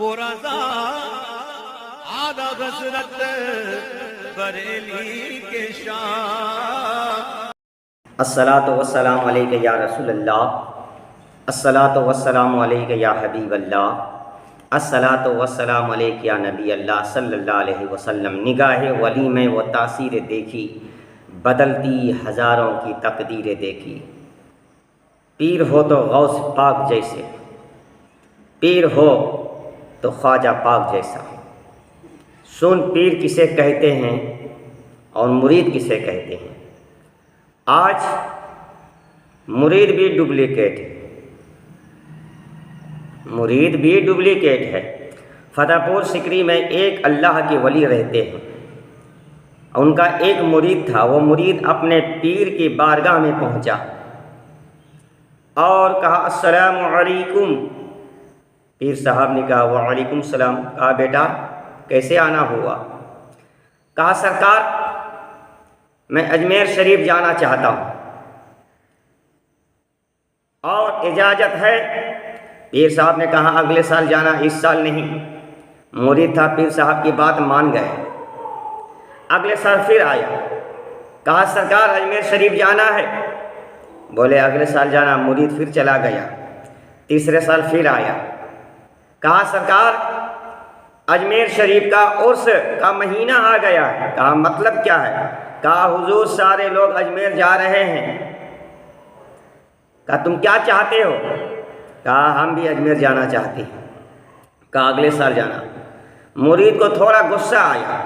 وہ رضا آدھا حضرت بریلی کے شان۔ الصلاۃ والسلام علیک یا رسول اللہ، الصلاۃ والسلام علیک یا حبیب اللہ، الصلاۃ والسلام علیک یا نبی اللہ صلی اللہ علیہ وسلم۔ نگاہ ولی میں وہ تاثیر دیکھی، بدلتی ہزاروں کی تقدیریں دیکھی۔ پیر ہو تو غوث پاک جیسے، پیر ہو تو خواجہ پاک جیسا۔ سن پیر کسے کہتے ہیں اور مرید کسے کہتے ہیں۔ آج مرید بھی ڈپلیکیٹ ہے، مرید بھی ڈپلیکیٹ ہے۔ فتح پور سکری میں ایک اللہ کے ولی رہتے ہیں، ان کا ایک مرید تھا۔ وہ مرید اپنے پیر کی بارگاہ میں پہنچا اور کہا السلام علیکم۔ پیر صاحب نے کہا وعلیکم السلام۔ کہا بیٹا کیسے آنا ہوا؟ کہا سرکار میں اجمیر شریف جانا چاہتا ہوں اور اجازت ہے؟ پیر صاحب نے کہا اگلے سال جانا، اس سال نہیں۔ مرید تھا، پیر صاحب کی بات مان گئے۔ اگلے سال پھر آیا، کہا سرکار اجمیر شریف جانا ہے۔ بولے اگلے سال جانا۔ مرید پھر چلا گیا۔ تیسرے سال پھر آیا، کہا سرکار اجمیر شریف کا عرس کا مہینہ آ گیا ہے۔ کہا مطلب کیا ہے؟ کہا حضور سارے لوگ اجمیر جا رہے ہیں۔ کہا تم کیا چاہتے ہو؟ کہا ہم بھی اجمیر جانا چاہتے ہیں۔ کہا اگلے سال جانا۔ مرید کو تھوڑا غصہ آیا،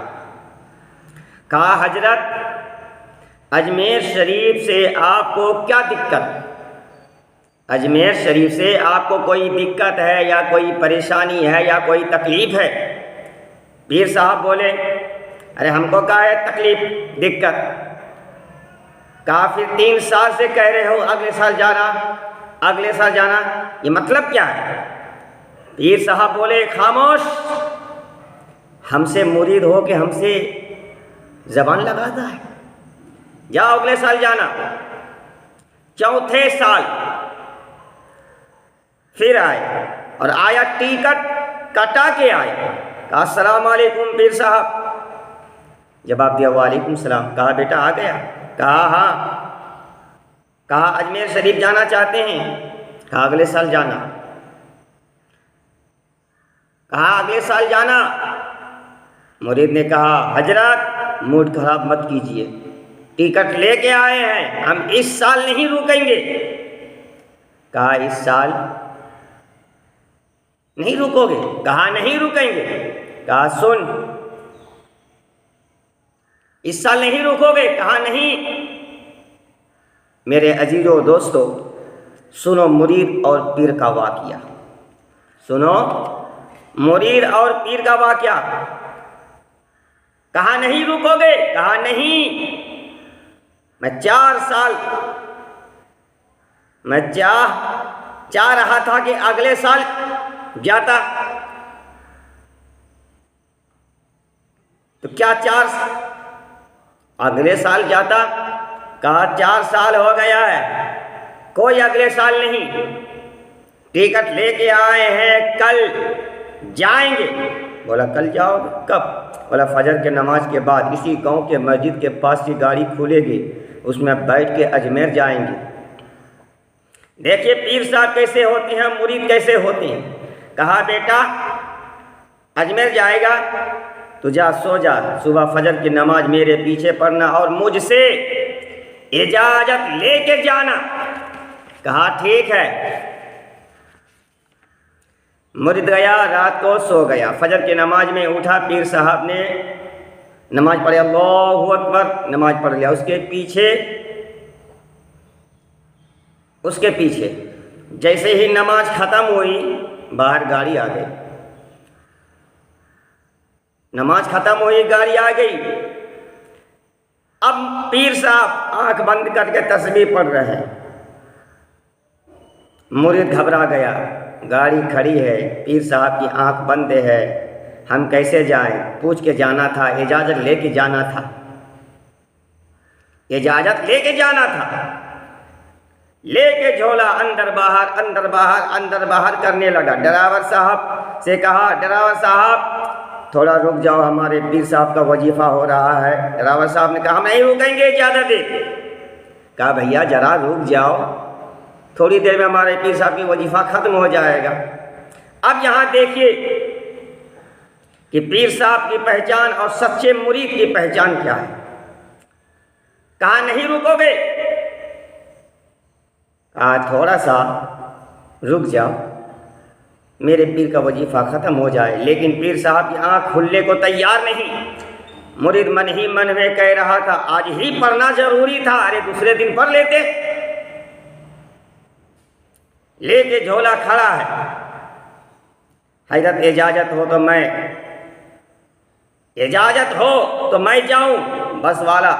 کہا حضرت اجمیر شریف سے آپ کو کیا دقت؟ اجمیر شریف سے آپ کو کوئی دقت ہے یا کوئی پریشانی ہے یا کوئی تکلیف ہے؟ پیر صاحب بولے ارے ہم کو کیا ہے تکلیف دقت؟ کہا پھر 3 سال سے کہہ رہے ہو اگلے سال جانا، اگلے سال جانا، یہ مطلب کیا ہے؟ پیر صاحب بولے خاموش، ہم سے مرید ہو کہ ہم سے زبان لگاتا ہے؟ جاؤ اگلے سال جانا۔ چوتھے سال پھر آئے اور آیا ٹکٹ کٹا کے آئے۔ کہا السلام علیکم پیر صاحب۔ جواب دیا وعلیکم السلام۔ کہا بیٹا آ گیا؟ کہا ہاں۔ کہا اجمیر شریف جانا چاہتے ہیں؟ کہا اگلے سال جانا۔ کہا اگلے سال جانا۔ مرید نے کہا حضرت موڈ خراب مت کیجیے، ٹکٹ لے کے آئے ہیں، ہم اس سال نہیں رکیں گے۔ کہا اس سال نہیں رکو گے؟ کہا نہیں رکیں گے۔ کہا سن اس سال نہیں رکو گے؟ کہا نہیں۔ میرے عزیزو دوستو سنو مرید اور پیر کا واقعہ، سنو مرید اور پیر کا واقعہ۔ کہا نہیں رکو گے؟ کہا نہیں، میں 4 سال میں چاہ رہا تھا کہ اگلے سال جاتا، تو کیا اگلے سال جاتا؟ کہا 4 سال ہو گیا ہے، کوئی اگلے سال نہیں، ٹکٹ لے کے آئے ہیں، کل جائیں گے۔ بولا کل جاؤ گے؟ کب؟ بولا فجر کے نماز کے بعد اسی گاؤں کے مسجد کے پاس کی گاڑی کھلے گی، اس میں بیٹھ کے اجمیر جائیں گے۔ دیکھیے پیر صاحب کیسے ہوتے ہیں، مرید کیسے ہوتے ہیں۔ کہا بیٹا اجمیر جائے گا تو جا سو جا، صبح فجر کی نماز میرے پیچھے پڑھنا اور مجھ سے اجازت لے کے جانا۔ کہا ٹھیک ہے۔ مرید گیا، رات کو سو گیا، فجر کی نماز میں اٹھا، پیر صاحب نے نماز پڑھی، اللہ اکبر، نماز پڑھ لیا۔ اس کے پیچھے جیسے ہی نماز ختم ہوئی باہر گاڑی آ گئی، نماز ختم ہوئی گاڑی آ گئی۔ اب پیر صاحب آنکھ بند کر کے تسبیح پڑھ رہے ہیں۔ مرید گھبرا گیا، گاڑی کھڑی ہے، پیر صاحب کی آنکھ بند ہے، ہم کیسے جائیں؟ پوچھ کے جانا تھا، اجازت لے کے جانا تھا، اجازت لے کے جانا تھا۔ لے کے جھولا اندر باہر کرنے لگا۔ ڈرائیور صاحب سے کہا ڈرائیور صاحب تھوڑا رک جاؤ، ہمارے پیر صاحب کا وظیفہ ہو رہا ہے۔ ڈرائیور صاحب نے کہا ہم نہیں رکیں گے اجازت دے۔ کہا بھیا ذرا رک جاؤ، تھوڑی دیر میں ہمارے پیر صاحب کی وظیفہ ختم ہو جائے گا۔ اب یہاں دیکھیے کہ پیر صاحب کی پہچان اور سچے مرید کی پہچان کیا ہے۔ کہا نہیں رکو گے؟ کہا تھوڑا سا رک جاؤ، میرے پیر کا وظیفہ ختم ہو جائے۔ لیکن پیر صاحب کی آنکھ کھلنے کو تیار نہیں۔ مرید من ہی من میں کہہ رہا تھا آج ہی پڑھنا ضروری تھا، ارے دوسرے دن پڑھ لیتے۔ لے کے جھولا کھڑا ہے۔ حضرت اجازت ہو تو میں جاؤں۔ بس والا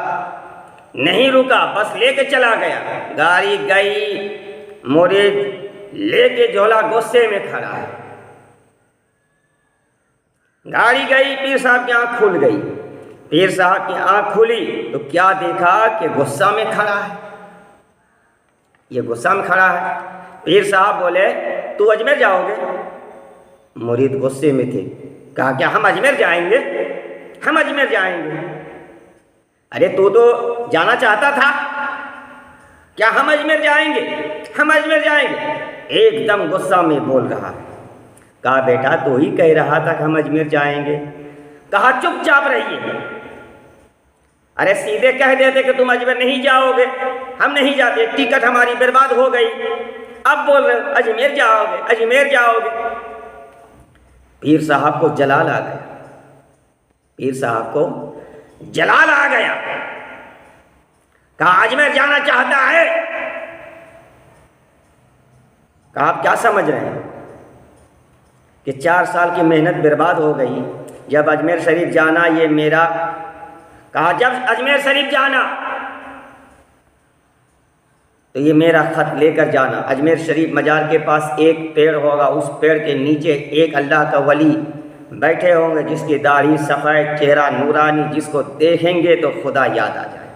نہیں رکا، بس لے کے چلا گیا۔ گاڑی گئی، مرید لے کے جھولا غصے میں کھڑا ہے۔ گاڑی گئی، پیر صاحب کی آنکھ کھل گئی۔ پیر صاحب کی آنکھ کھلی تو کیا دیکھا کہ غصہ میں کھڑا ہے، یہ غصہ میں کھڑا ہے۔ پیر صاحب بولے تو اجمیر جاؤ گے؟ مرید غصے میں تھے۔ کہا کیا ہم اجمیر جائیں گے؟ ہم اجمیر جائیں گے؟ ارے تو جانا چاہتا تھا، کیا ہم اجمیر جائیں گے؟ ہم اجمیر جائیں گے؟ ایک دم غصہ میں بول رہا ہے۔ کہا بیٹا تو ہی کہہ رہا تھا کہ ہم اجمیر جائیں گے۔ کہا چپ چاپ رہیے، ارے سیدھے کہہ دیتے کہ تم اجمیر نہیں جاؤ گے، ہم نہیں جاتے، ٹکٹ ہماری برباد ہو گئی، اب بول رہے اجمیر جاؤ گے، اجمیر جاؤ گے۔ پیر صاحب کو جلال آ گیا، پیر صاحب کو جلال آ گیا۔ کہا اجمیر جانا چاہتا ہے؟ کہا آپ کیا سمجھ رہے ہیں کہ 4 سال کی محنت برباد ہو گئی؟ جب اجمیر شریف جانا یہ میرا، کہا جب اجمیر شریف جانا تو یہ میرا خط لے کر جانا۔ اجمیر شریف مزار کے پاس ایک پیڑ ہوگا، اس پیڑ کے نیچے ایک اللہ کا ولی بیٹھے ہوں گے جس کی داڑھی سفید، چہرہ نورانی، جس کو دیکھیں گے تو خدا یاد آ جائے،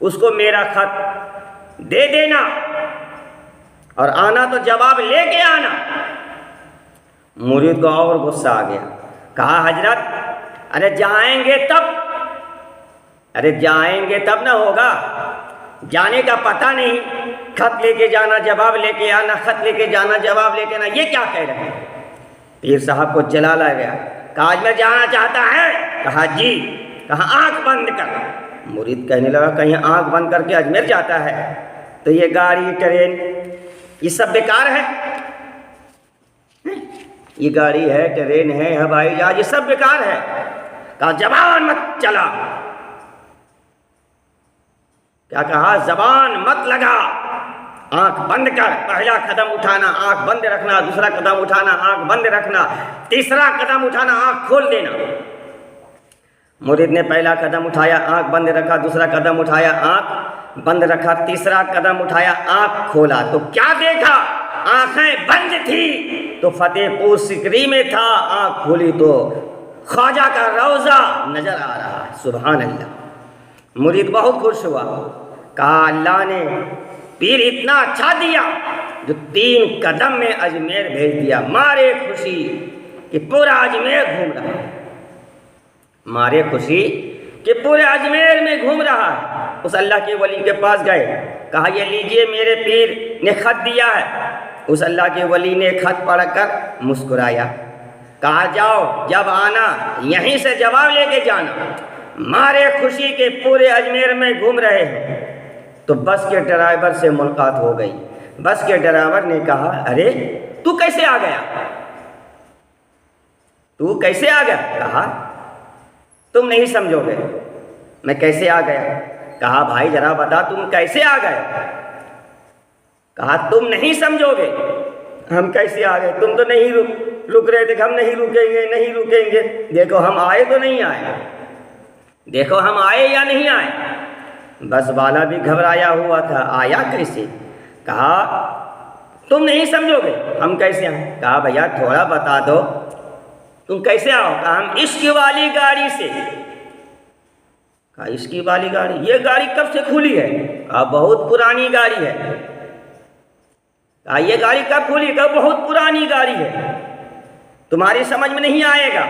اس کو میرا خط دے دینا اور آنا تو جواب لے کے آنا۔ مرید کو اور غصہ آ گیا۔ کہا حضرت ارے جائیں گے تب، ارے جائیں گے تب نہ ہوگا، جانے کا پتہ نہیں، خط لے کے جانا جواب لے کے آنا، خط لے کے جانا جواب لے کے آنا، یہ کیا کہہ رہے ہیں؟ پیر صاحب کو جلال آ گیا۔ کہا آج میں جانا چاہتا ہے؟ کہا جی۔ کہا آنکھ بند کر۔ مرید کہنے لگا کہیں آنکھ بند کر کے اجمیر جاتا ہے تو یہ گاڑی ٹرین یہ سب بیکار ہے، یہ گاڑی ہے، ٹرین ہے، ہوائی جہاز، یہ سب بیکار ہے۔ کہا زبان مت چلا۔ کیا کہا؟ زبان مت لگا، آنکھ بند کر، پہلا قدم اٹھانا آنکھ بند رکھنا، دوسرا قدم اٹھانا آنکھ بند رکھنا، تیسرا قدم اٹھانا آنکھ کھول دینا۔ مرید نے پہلا قدم اٹھایا، آنکھ بند رکھا، دوسرا قدم اٹھایا، آنکھ بند رکھا، تیسرا قدم اٹھایا، آنکھ کھولا تو کیا دیکھا؟ آنکھیں بند تھی تو فتح پور سکری میں تھا، آنکھ کھولی تو خواجہ کا روضہ نظر آ رہا ہے۔ سبحان اللہ۔ مرید بہت خوش ہوا، کہا اللہ نے پیر اتنا اچھا دیا جو 3 قدم میں اجمیر بھیج دیا۔ مارے خوشی کہ پورا اجمیر گھوم رہا ہے، مارے خوشی کہ پورے اجمیر میں گھوم رہا ہے۔ اس اللہ کے ولی کے پاس گئے، کہا یہ لیجئے میرے پیر نے خط دیا ہے۔ اس اللہ کے ولی نے خط پڑھ کر مسکرایا، کہا جاؤ جب آنا یہیں سے جواب لے کے جانا۔ مارے خوشی کے پورے اجمیر میں گھوم رہے ہیں تو بس کے ڈرائیور سے ملاقات ہو گئی۔ بس کے ڈرائیور نے کہا ارے تو کیسے آ گیا؟ تو کیسے آ گیا؟ کہا تم نہیں سمجھو گے میں کیسے آ گیا۔ کہا بھائی ذرا بتا تم کیسے آ گئے؟ کہا تم نہیں سمجھو گے ہم کیسے آ گئے، تم تو نہیں رک رہے تھے کہ ہم نہیں رکیں گے نہیں رکیں گے، دیکھو ہم آئے تو نہیں آئے، دیکھو ہم آئے یا نہیں آئے۔ بس والا بھی گھبرایا ہوا تھا، آیا کیسے؟ کہا تم نہیں سمجھو گے ہم کیسے آئے۔ کہا بھیا تھوڑا بتا دو تم کیسے آؤ؟ کہا ہم عشق والی گاڑی سے۔ کہا عشق والی گاڑی، یہ گاڑی کب سے کھلی ہے؟ کہا بہت پرانی گاڑی ہے۔ کہا یہ گاڑی کب کھلی؟ کہا بہت پرانی گاڑی ہے، تمہاری سمجھ میں نہیں آئے گا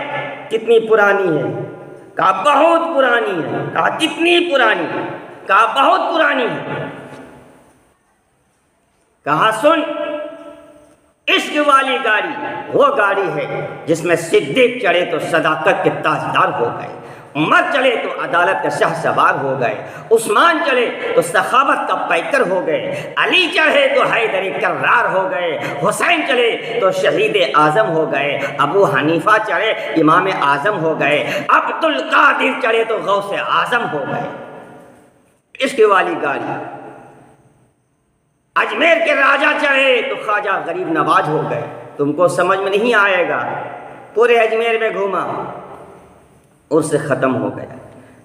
کتنی پرانی ہے۔ کہا بہت پرانی ہے۔ کہا کتنی پرانی؟ کہا بہت پرانی ہے۔ کہا سن، عشق والی گاڑی وہ گاڑی ہے جس میں صدیق چڑھے تو صداقت کے تاجدار ہو گئے، عمر چلے تو عدالت کا شاہ سوار ہو گئے، عثمان چلے تو سخاوت کا پیکر ہو گئے، علی چڑھے تو حیدر کرار ہو گئے، حسین چلے تو شہید اعظم ہو گئے، ابو حنیفہ چڑھے امام اعظم ہو گئے، عبد القادر چڑھے تو غوث اعظم ہو گئے۔ عشق والی گاڑی۔ اجمیر کے راجہ چڑھے تو خواجہ غریب نواز ہو گئے۔ تم کو سمجھ میں نہیں آئے گا، پورے اجمیر میں گھوما، اور سے ختم ہو گیا۔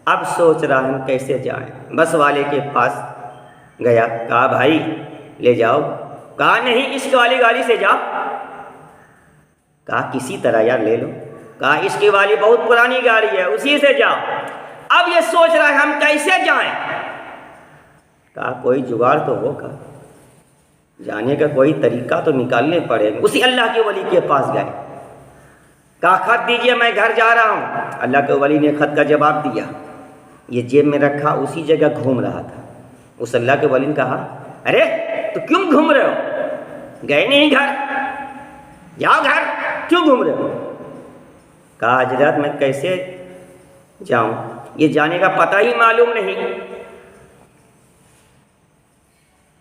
اب سوچ رہا ہوں کیسے جائیں، بس والے کے پاس گیا، کہا بھائی لے جاؤ۔ کہا نہیں، عشق والی گاڑی سے جاؤ۔ کہا کسی طرح یار لے لو۔ کہا عشق والی بہت پرانی گاڑی ہے، اسی سے جاؤ۔ اب یہ سوچ رہا ہے ہم کیسے جائیں۔ کہا کوئی جگاڑ تو ہوگا، جانے کا کوئی طریقہ تو نکالنے پڑے گا۔ اسی اللہ کے ولی کے پاس گئے، کہا خط دیجئے میں گھر جا رہا ہوں۔ اللہ کے ولی نے خط کا جواب دیا، یہ جیب میں رکھا، اسی جگہ گھوم رہا تھا۔ اس اللہ کے ولی نے کہا ارے تو کیوں گھوم رہے ہو؟ گئے نہیں گھر؟ جاؤ گھر، کیوں گھوم رہے ہو؟ کہا حضرت میں کیسے جاؤں، یہ جانے کا پتہ ہی معلوم نہیں۔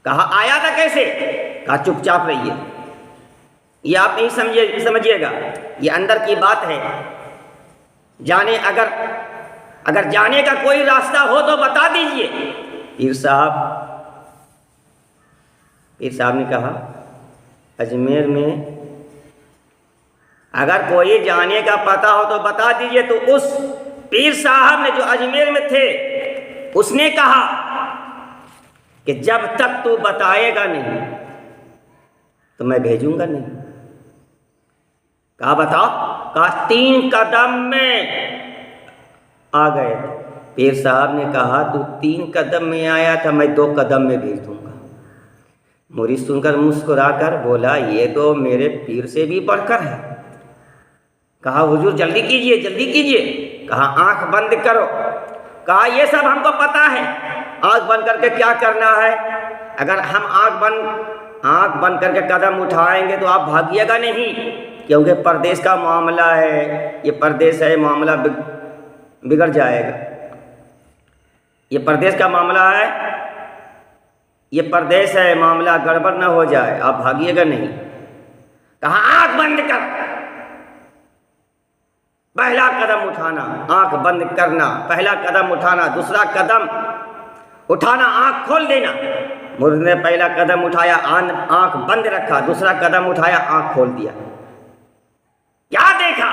کہا آیا تھا کیسے؟ کہا چپ چاپ رہیے، یہ آپ نہیں سمجھیے گا، یہ اندر کی بات ہے۔ جانے اگر جانے کا کوئی راستہ ہو تو بتا دیجئے۔ پیر صاحب نے کہا اجمیر میں اگر کوئی جانے کا پتہ ہو تو بتا دیجئے۔ تو اس پیر صاحب نے جو اجمیر میں تھے اس نے کہا کہ جب تک تو بتائے گا نہیں تو میں بھیجوں گا نہیں۔ کہا بتاؤ؟ کہا 3 قدم میں آ گئے۔ پیر صاحب نے کہا تو 3 قدم میں آیا تھا، میں 2 قدم میں بھیج دوں گا۔ مرید سن کر مسکرا کر بولا یہ تو میرے پیر سے بھی بڑھ کر ہے۔ کہا حضور جلدی کیجئے جلدی کیجئے۔ کہا آنکھ بند کرو۔ کہا یہ سب ہم کو پتہ ہے، آنکھ بند کر کے کیا کرنا ہے؟ اگر ہم آنکھ بند کر کے قدم اٹھائیں گے تو آپ بھاگیے گا نہیں، کیونکہ پردیس کا معاملہ ہے، یہ پردیس ہے، معاملہ بگڑ جائے گا۔ یہ پردیس کا معاملہ ہے، یہ پردیس ہے، معاملہ گڑبڑ نہ ہو جائے، آپ بھاگیے گا نہیں۔ کہا آنکھ بند کر، پہلا قدم اٹھانا، آنکھ بند کرنا، پہلا قدم اٹھانا، دوسرا قدم اٹھانا، آنکھ کھول دینا۔ مرد نے پہلا قدم اٹھایا، آنکھ بند رکھا، دوسرا قدم اٹھایا، آنکھ کھول دیا۔ کیا دیکھا؟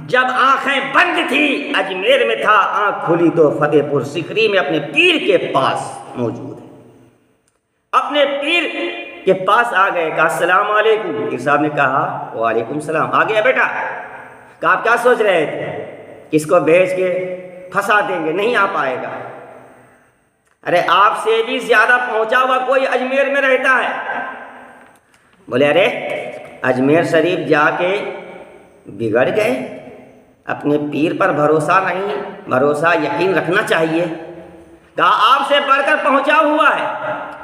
جب آنکھیں بند تھی اجمیر میں تھا، آنکھ کھلی تو فتح پور سکری میں اپنے پیر کے پاس موجود ہے۔ اپنے پیر کے پاس آ گئے، کہا السلام علیکم۔ پیر صاحب نے کہا وعلیکم السلام۔ آ گیا بیٹا؟ کہا آپ کیا سوچ رہے تھے؟ کس کو بھیج کے پھنسا دیں گے؟ نہیں آ پائے گا۔ ارے آپ سے بھی زیادہ پہنچا ہوا کوئی اجمیر میں رہتا ہے۔ بولے ارے اجمیر شریف جا کے بگڑ گئے، اپنے پیر پر بھروسہ نہیں، بھروسہ یقین رکھنا چاہیے۔ کہا آپ سے بڑھ کر پہنچا ہوا ہے،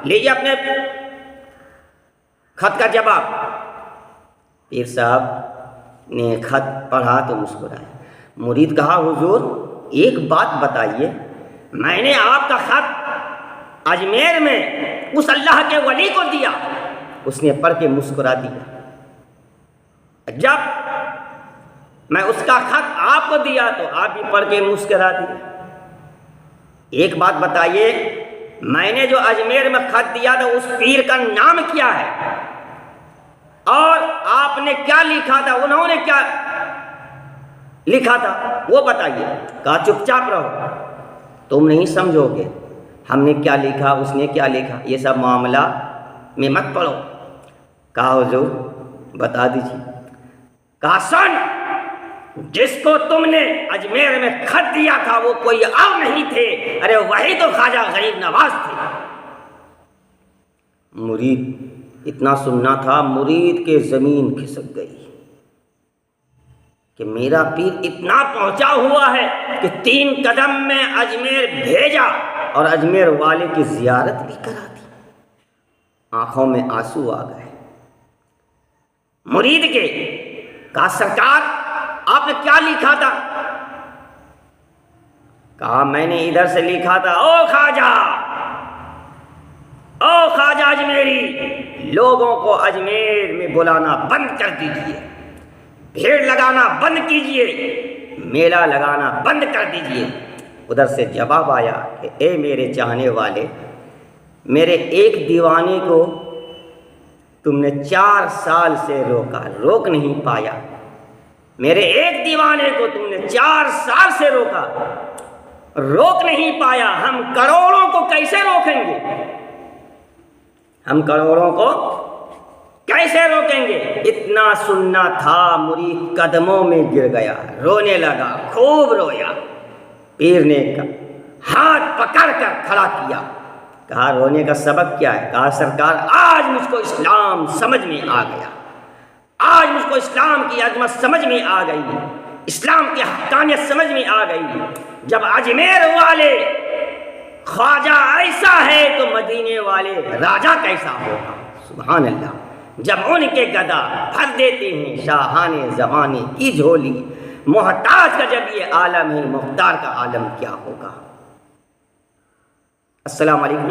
لیجیے اپنے خط کا جواب۔ پیر صاحب نے خط پڑھا تو مسکرایا۔ مرید کہا حضور ایک بات بتائیے، میں نے آپ کا خط اجمیر میں اس اللہ کے ولی کو دیا، اس نے پڑھ کے مسکرا دیا۔ جب میں اس کا خط آپ کو دیا تو آپ بھی پڑھ کے مسکرا دیا۔ ایک بات بتائیے، میں نے جو اجمیر میں خط دیا تھا اس پیر کا نام کیا ہے؟ اور آپ نے کیا لکھا تھا، انہوں نے کیا لکھا تھا وہ بتائیے۔ کہا چپ چاپ رہو، تم نہیں سمجھو گے ہم نے کیا لکھا، اس نے کیا لکھا، یہ سب معاملہ میں مت پڑھو۔ کہا حضور بتا دیجیے۔ کہا سن، جس کو تم نے اجمیر میں خط دیا تھا وہ کوئی اور نہیں تھے، ارے وہی تو خواجہ غریب نواز تھے۔ مرید اتنا سننا تھا مرید کے زمین کھسک گئی کہ میرا پیر اتنا پہنچا ہوا ہے کہ 3 قدم میں اجمیر بھیجا اور اجمیر والے کی زیارت بھی کرا دی۔ آنکھوں میں آنسو آ گئے مرید کے۔ کہا سرکار آپ نے کیا لکھا تھا؟ کہا میں نے ادھر سے لکھا تھا، او خواجہ اجمیری، لوگوں کو اجمیر میں بلانا بند کر دیجئے، بھیڑ لگانا بند کیجئے، میلہ لگانا بند کر دیجئے۔ ادھر سے جواب آیا کہ اے میرے چاہنے والے، میرے ایک دیوانے کو تم نے 4 سال سے روکا، روک نہیں پایا۔ میرے ایک دیوانے کو تم نے 4 سال سے روکا، روک نہیں پایا۔ ہم کروڑوں کو کیسے روکیں گے؟ ہم کروڑوں کو کیسے روکیں گے؟ اتنا سننا تھا مرید قدموں میں گر گیا، رونے لگا، خوب رویا۔ پیر نے ہاتھ پکڑ کر کھڑا کیا، کہا رونے کا سبب کیا ہے؟ کہا سرکار آج مجھ کو اسلام سمجھ میں آ گیا، آج مجھ کو اسلام کی عظمت سمجھ میں آ گئی، اسلام کی حقانیت سمجھ میں آ گئی۔ جب اجمیر والے خواجہ ایسا ہے تو مدینے والے راجہ کیسا ہوگا؟ سبحان اللہ۔ جب ان کے گدا بھر دیتے ہیں شاہان زمانے کی جھولی، محتاج کا جب یہ عالم ہے، مختار کا عالم کیا ہوگا؟ السلام علیکم۔